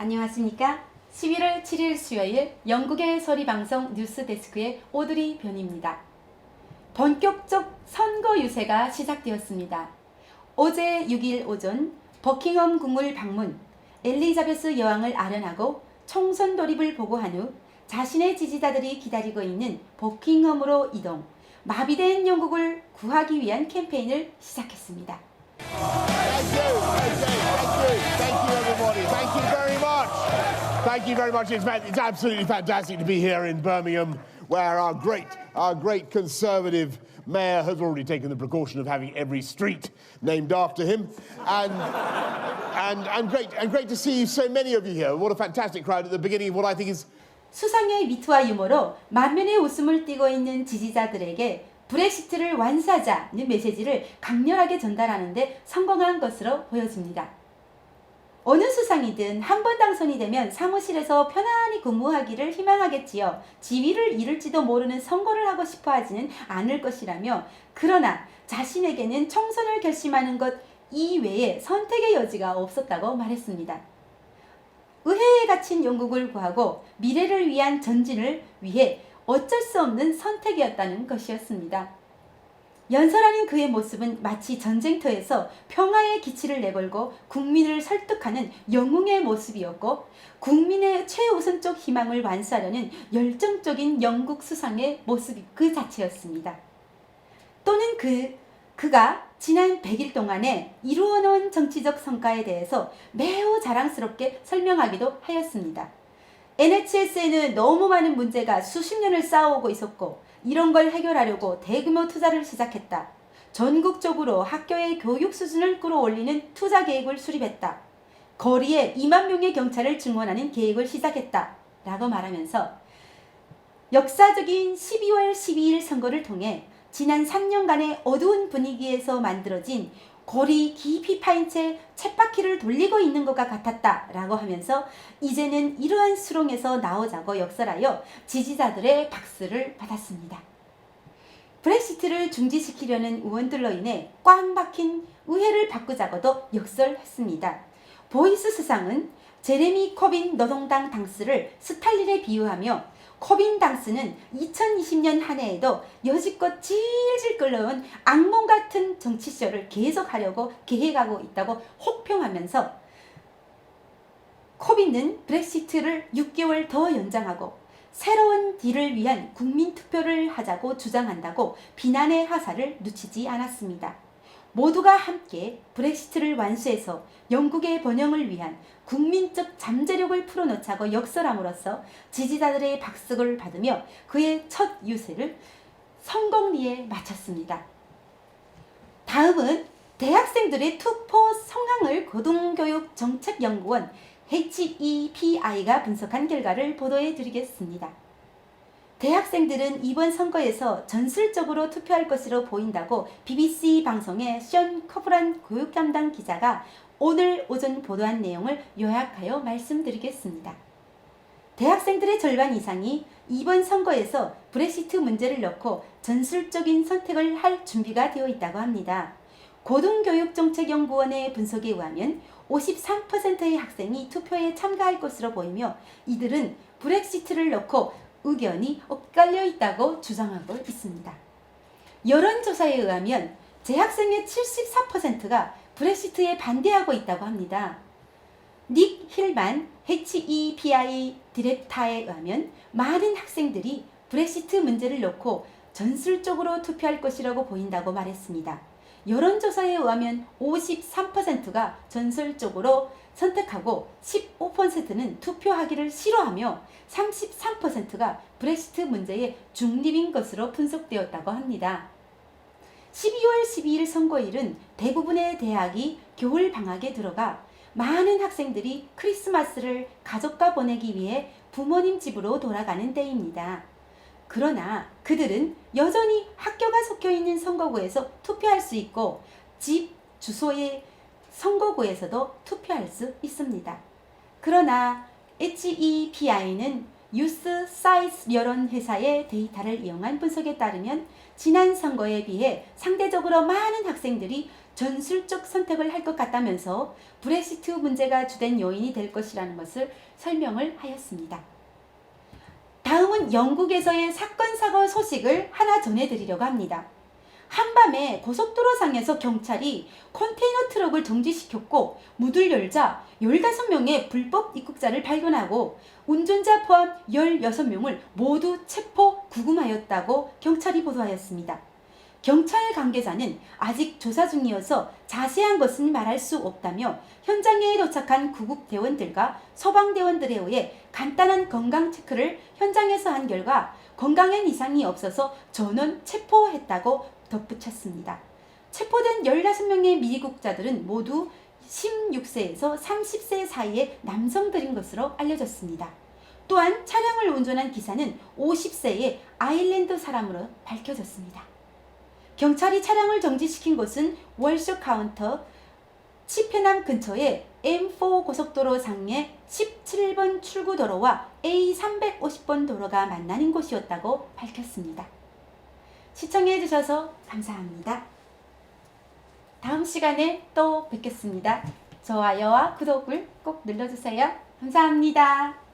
안녕하십니까? 11월 7일 수요일 영국의 소리방송 뉴스데스크의 오드리 변입니다. 본격적 선거 유세가 시작되었습니다. 어제 6일 오전 버킹엄 궁을 방문, 엘리자베스 여왕을 아련하고 총선 돌입을 보고한 후 자신의 지지자들이 기다리고 있는 버킹엄으로 이동, 마비된 영국을 구하기 위한 캠페인을 시작했습니다. Thank you, everybody. Thank you very much. Thank you very much. It's absolutely fantastic to be here in Birmingham, where our great Conservative mayor has already taken the precaution of having every street named after him, and great to see so many of you here. What a fantastic crowd at the beginning of what I think is. 수상의 미투와 유머로 만면의 웃음을 띠고 있는 지지자들에게 브렉시트를 완수하자는 메시지를 강렬하게 전달하는 데 성공한 것으로 보여집니다. 어느 수상이든 한 번 당선이 되면 사무실에서 편안히 근무하기를 희망하겠지요. 지위를 잃을지도 모르는 선거를 하고 싶어 하지는 않을 것이라며, 그러나 자신에게는 총선을 결심하는 것 이외에 선택의 여지가 없었다고 말했습니다. 의회에 갇힌 영국을 구하고 미래를 위한 전진을 위해 어쩔 수 없는 선택이었다는 것이었습니다. 연설하는 그의 모습은 마치 전쟁터에서 평화의 기치를 내걸고 국민을 설득하는 영웅의 모습이었고, 국민의 최우선적 희망을 완수하려는 열정적인 영국 수상의 모습 그 자체였습니다. 또는 그가 지난 100일 동안에 이루어놓은 정치적 성과에 대해서 매우 자랑스럽게 설명하기도 하였습니다. NHS에는 너무 많은 문제가 수십 년을 쌓아오고 있었고, 이런 걸 해결하려고 대규모 투자를 시작했다. 전국적으로 학교의 교육 수준을 끌어올리는 투자 계획을 수립했다. 거리에 2만 명의 경찰을 증원하는 계획을 시작했다. 라고 말하면서 역사적인 12월 12일 선거를 통해 지난 3년간의 어두운 분위기에서 만들어진 골이 깊이 파인 채 쳇바퀴를 돌리고 있는 것과 같았다 라고 하면서 이제는 이러한 수렁에서 나오자고 역설하여 지지자들의 박수를 받았습니다. 브렉시트를 중지시키려는 의원들로 인해 꽉 막힌 의회를 바꾸자고도 역설했습니다. 보이스 수상은 제레미 코빈 노동당 당수를 스탈린에 비유하며, 코빈 당스는 2020년 한 해에도 여지껏 질질 끌러온 악몽 같은 정치쇼를 계속하려고 계획하고 있다고 혹평하면서, 코빈은 브렉시트를 6개월 더 연장하고 새로운 딜을 위한 국민 투표를 하자고 주장한다고 비난의 화살을 놓치지 않았습니다. 모두가 함께 브렉시트를 완수해서 영국의 번영을 위한 국민적 잠재력을 풀어놓자고 역설함으로써 지지자들의 박수를 받으며 그의 첫 유세를 성공리에 마쳤습니다. 다음은 대학생들의 투표 성향을 고등교육정책연구원 HEPI가 분석한 결과를 보도해 드리겠습니다. 대학생들은 이번 선거에서 전술적으로 투표할 것으로 보인다고 BBC 방송의 션 커프란 교육 담당 기자가 오늘 오전 보도한 내용을 요약하여 말씀드리겠습니다. 대학생들의 절반 이상이 이번 선거에서 브렉시트 문제를 넣고 전술적인 선택을 할 준비가 되어 있다고 합니다. 고등교육정책연구원의 분석에 의하면 53%의 학생이 투표에 참가할 것으로 보이며, 이들은 브렉시트를 넣고 의견이 엇갈려 있다고 주장하고 있습니다. 여론조사에 의하면 재학생의 74%가 브렉시트에 반대하고 있다고 합니다. 닉 힐만 HEPI 디렉터에 의하면 많은 학생들이 브렉시트 문제를 놓고 전술적으로 투표할 것이라고 보인다고 말했습니다. 여론조사에 의하면 53%가 전술적으로 선택하고 15%는 투표하기를 싫어하며 33%가 브렉시트 문제의 중립인 것으로 분석되었다고 합니다. 12월 12일 선거일은 대부분의 대학이 겨울 방학에 들어가 많은 학생들이 크리스마스를 가족과 보내기 위해 부모님 집으로 돌아가는 때입니다. 그러나 그들은 여전히 학교가 속혀 있는 선거구에서 투표할 수 있고 집 주소의 선거구에서도 투표할 수 있습니다. 그러나 HEPI는 유스 사이스 여론회사의 데이터를 이용한 분석에 따르면 지난 선거에 비해 상대적으로 많은 학생들이 전술적 선택을 할 것 같다면서 브렉시트 문제가 주된 요인이 될 것이라는 것을 설명을 하였습니다. 다음은 영국에서의 사건 사고 소식을 하나 전해드리려고 합니다. 한밤에 고속도로상에서 경찰이 컨테이너 트럭을 정지시켰고 문을 열자 15명의 불법 입국자를 발견하고 운전자 포함 16명을 모두 체포 구금하였다고 경찰이 보도하였습니다. 경찰 관계자는 아직 조사 중이어서 자세한 것은 말할 수 없다며 현장에 도착한 구급대원들과 소방대원들에 의해 간단한 건강 체크를 현장에서 한 결과 건강엔 이상이 없어서 전원 체포했다고 덧붙였습니다. 체포된 16명의 미국자들은 모두 16세에서 30세 사이의 남성들인 것으로 알려졌습니다. 또한 차량을 운전한 기사는 50세의 아일랜드 사람으로 밝혀졌습니다. 경찰이 차량을 정지시킨 곳은 월쇼 카운터 치페남 근처의 M4 고속도로 상의 17번 출구도로와 A350번 도로가 만나는 곳이었다고 밝혔습니다. 시청해 주셔서 감사합니다. 다음 시간에 또 뵙겠습니다. 좋아요와 구독을 꼭 눌러주세요. 감사합니다.